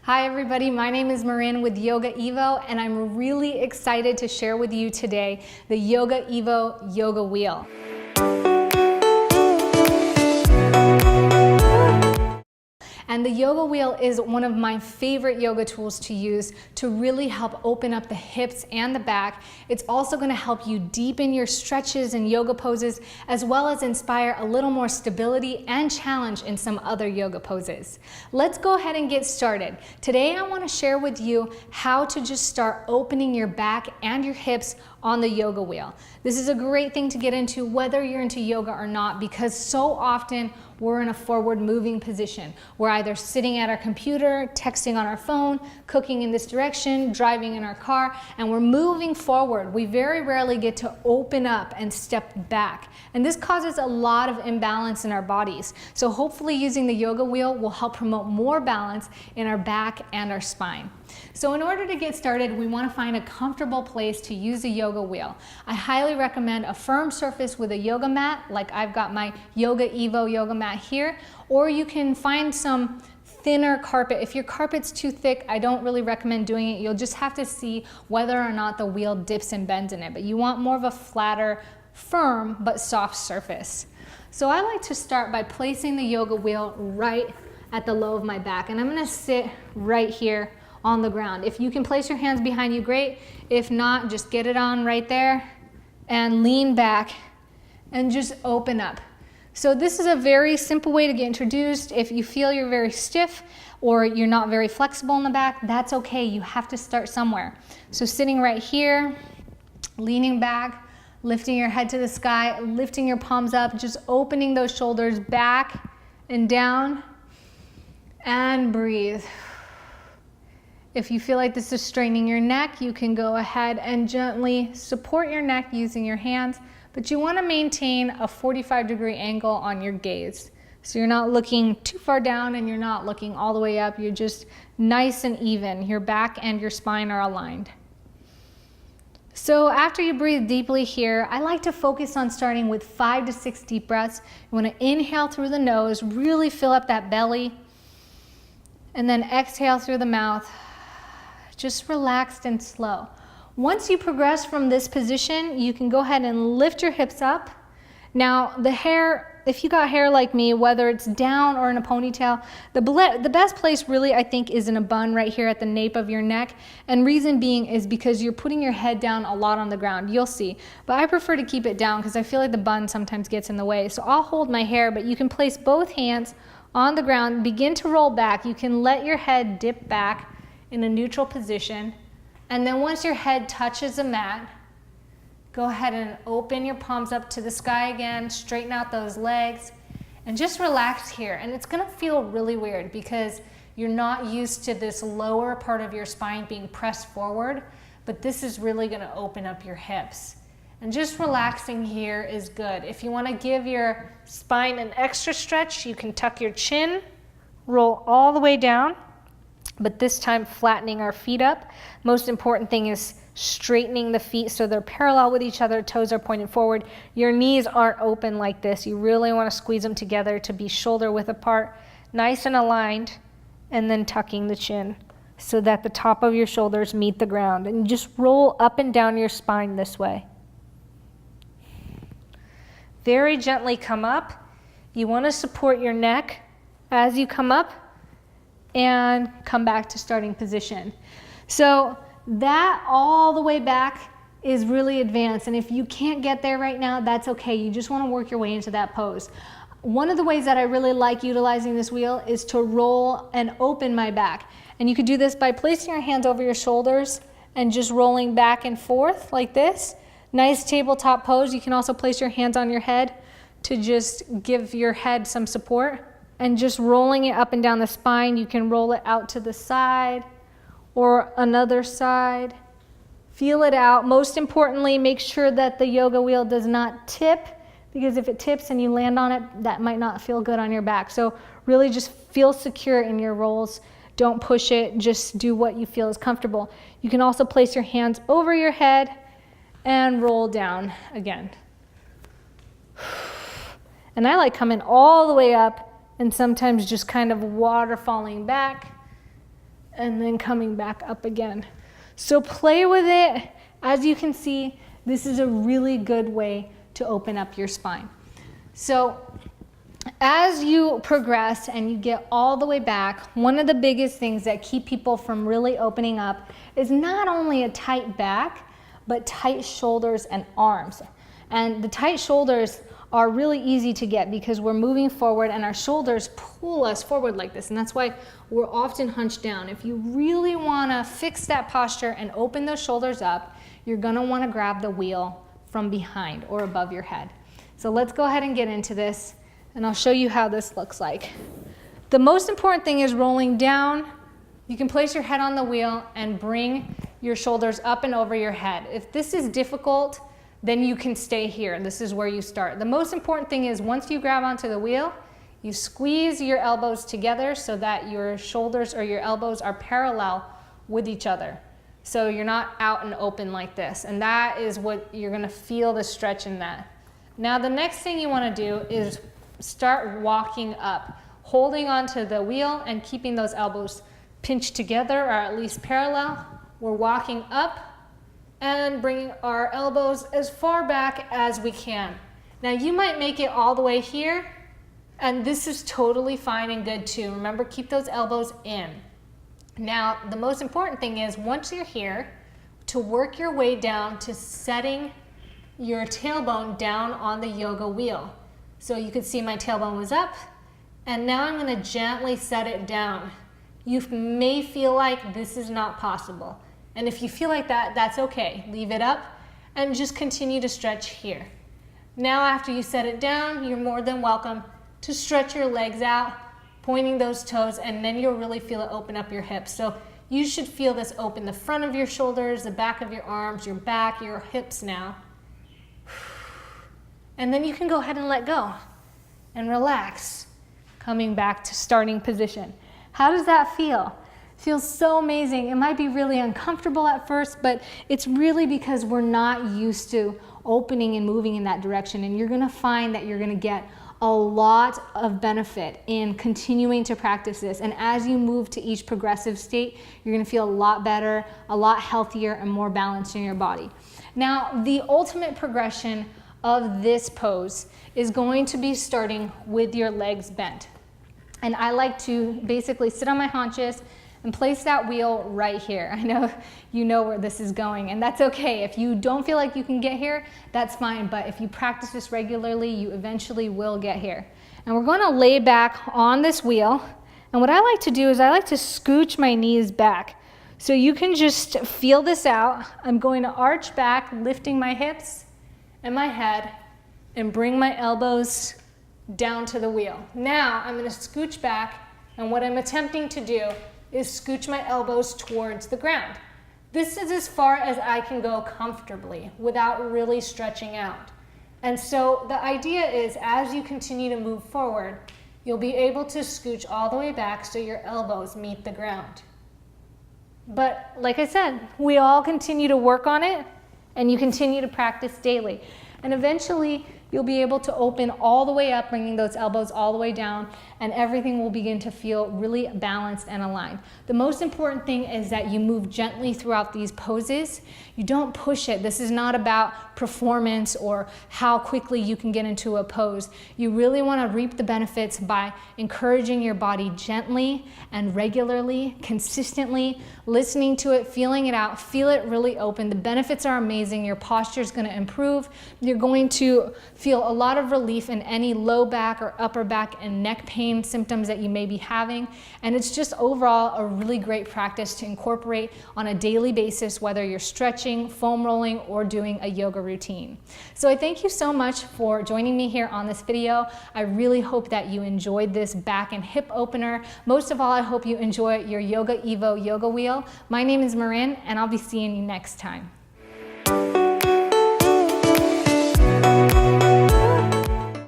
Hi everybody, my name is Marin with Yoga EVO, and I'm really excited to share with you today the Yoga EVO Yoga Wheel. And the yoga wheel is one of my favorite yoga tools to use to really help open up the hips and the back. It's also going to help you deepen your stretches and yoga poses, as well as inspire a little more stability and challenge in some other yoga poses. Let's go ahead and get started. Today I want to share with you how to just start opening your back and your hips on the yoga wheel. This is a great thing to get into whether you're into yoga or not, because so often we're in a forward moving position. We're either sitting at our computer, texting on our phone, cooking in this direction, driving in our car, and we're moving forward. We very rarely get to open up and step back. And this causes a lot of imbalance in our bodies. So hopefully using the yoga wheel will help promote more balance in our back and our spine. So in order to get started, we want to find a comfortable place to use a yoga wheel. I highly recommend a firm surface with a yoga mat, like I've got my Yoga EVO yoga mat here, or you can find some thinner carpet. If your carpet's too thick, I don't really recommend doing it. You'll just have to see whether or not the wheel dips and bends in it, but you want more of a flatter, firm, but soft surface. So I like to start by placing the yoga wheel right at the low of my back, and I'm going to sit right here on the ground. If you can place your hands behind you, great. If not, just get it on right there and lean back and just open up. So this is a very simple way to get introduced. If you feel you're very stiff or you're not very flexible in the back, that's okay. You have to start somewhere. So sitting right here, leaning back, lifting your head to the sky, lifting your palms up, just opening those shoulders back and down, and breathe. If you feel like this is straining your neck, you can go ahead and gently support your neck using your hands, but you want to maintain a 45-degree angle on your gaze. So you're not looking too far down and you're not looking all the way up. You're just nice and even. Your back and your spine are aligned. So after you breathe deeply here, I like to focus on starting with 5 to 6 deep breaths. You want to inhale through the nose, really fill up that belly, and then exhale through the mouth. Just relaxed and slow. Once you progress from this position, you can go ahead and lift your hips up. Now the hair, if you got hair like me, whether it's down or in a ponytail, the best place really I think is in a bun right here at the nape of your neck. And reason being is because you're putting your head down a lot on the ground. You'll see. But I prefer to keep it down because I feel like the bun sometimes gets in the way. So I'll hold my hair, but you can place both hands on the ground, begin to roll back. You can let your head dip back in a neutral position, and then once your head touches the mat, go ahead and open your palms up to the sky again, straighten out those legs, and just relax here. And it's gonna feel really weird because you're not used to this lower part of your spine being pressed forward, but this is really gonna open up your hips. And just relaxing here is good. If you wanna give your spine an extra stretch, you can tuck your chin, roll all the way down, but this time flattening our feet up. Most important thing is straightening the feet so they're parallel with each other, toes are pointed forward. Your knees aren't open like this. You really want to squeeze them together to be shoulder width apart, nice and aligned, and then tucking the chin so that the top of your shoulders meet the ground. And just roll up and down your spine this way. Very gently come up. You want to support your neck as you come up and come back to starting position. So that all the way back is really advanced, and if you can't get there right now, that's okay. You just want to work your way into that pose. One of the ways that I really like utilizing this wheel is to roll and open my back, and you could do this by placing your hands over your shoulders and just rolling back and forth like this. Nice tabletop pose. You can also place your hands on your head to just give your head some support. And just rolling it up and down the spine. You can roll it out to the side or another side. Feel it out. Most importantly, make sure that the yoga wheel does not tip, because if it tips and you land on it, that might not feel good on your back. So really just feel secure in your rolls. Don't push it. Just do what you feel is comfortable. You can also place your hands over your head and roll down again. And I like coming all the way up and sometimes just kind of waterfalling back and then coming back up again. So play with it. As you can see, this is a really good way to open up your spine. So as you progress and you get all the way back, one of the biggest things that keep people from really opening up is not only a tight back, but tight shoulders and arms. And the tight shoulders are really easy to get because we're moving forward and our shoulders pull us forward like this. And that's why we're often hunched down. If you really want to fix that posture and open those shoulders up, you're going to want to grab the wheel from behind or above your head. So let's go ahead and get into this, and I'll show you how this looks like. The most important thing is rolling down. You can place your head on the wheel and bring your shoulders up and over your head. If this is difficult, then you can stay here. This is where you start. The most important thing is once you grab onto the wheel, you squeeze your elbows together so that your shoulders or your elbows are parallel with each other. So you're not out and open like this. And that is what you're gonna feel the stretch in that. Now the next thing you wanna do is start walking up, holding onto the wheel and keeping those elbows pinched together or at least parallel. We're walking up and bringing our elbows as far back as we can. Now you might make it all the way here, and this is totally fine and good too. Remember, keep those elbows in. Now, the most important thing is once you're here, to work your way down to setting your tailbone down on the yoga wheel. So you can see my tailbone was up, and now I'm gonna gently set it down. You may feel like this is not possible. And if you feel like that, that's okay. Leave it up and just continue to stretch here. Now after you set it down, you're more than welcome to stretch your legs out, pointing those toes, and then you'll really feel it open up your hips. So you should feel this open the front of your shoulders, the back of your arms, your back, your hips now. And then you can go ahead and let go and relax, coming back to starting position. How does that feel? Feels so amazing. It might be really uncomfortable at first, but it's really because we're not used to opening and moving in that direction. And you're gonna find that you're gonna get a lot of benefit in continuing to practice this. And as you move to each progressive state, you're gonna feel a lot better, a lot healthier, and more balanced in your body. Now, the ultimate progression of this pose is going to be starting with your legs bent. And I like to basically sit on my haunches and place that wheel right here. I know you know where this is going, and that's okay. If you don't feel like you can get here, that's fine, but if you practice this regularly, you eventually will get here. And we're gonna lay back on this wheel, and what I like to do is I like to scooch my knees back. So you can just feel this out. I'm going to arch back, lifting my hips and my head, and bring my elbows down to the wheel. Now I'm gonna scooch back, and what I'm attempting to do is scooch my elbows towards the ground. This is as far as I can go comfortably without really stretching out. And so the idea is as you continue to move forward, you'll be able to scooch all the way back so your elbows meet the ground. But like I said, we all continue to work on it, and you continue to practice daily. And eventually you'll be able to open all the way up, bringing those elbows all the way down, and everything will begin to feel really balanced and aligned. The most important thing is that you move gently throughout these poses. You don't push it. This is not about performance or how quickly you can get into a pose. You really want to reap the benefits by encouraging your body gently and regularly, consistently, listening to it, feeling it out, feel it really open. The benefits are amazing. Your posture is going to improve. You're going to feel a lot of relief in any low back or upper back and neck pain symptoms that you may be having. And it's just overall a really great practice to incorporate on a daily basis, whether you're stretching, foam rolling, or doing a yoga routine. So I thank you so much for joining me here on this video. I really hope that you enjoyed this back and hip opener. Most of all, I hope you enjoy your Yoga EVO Yoga Wheel. My name is Marin, and I'll be seeing you next time.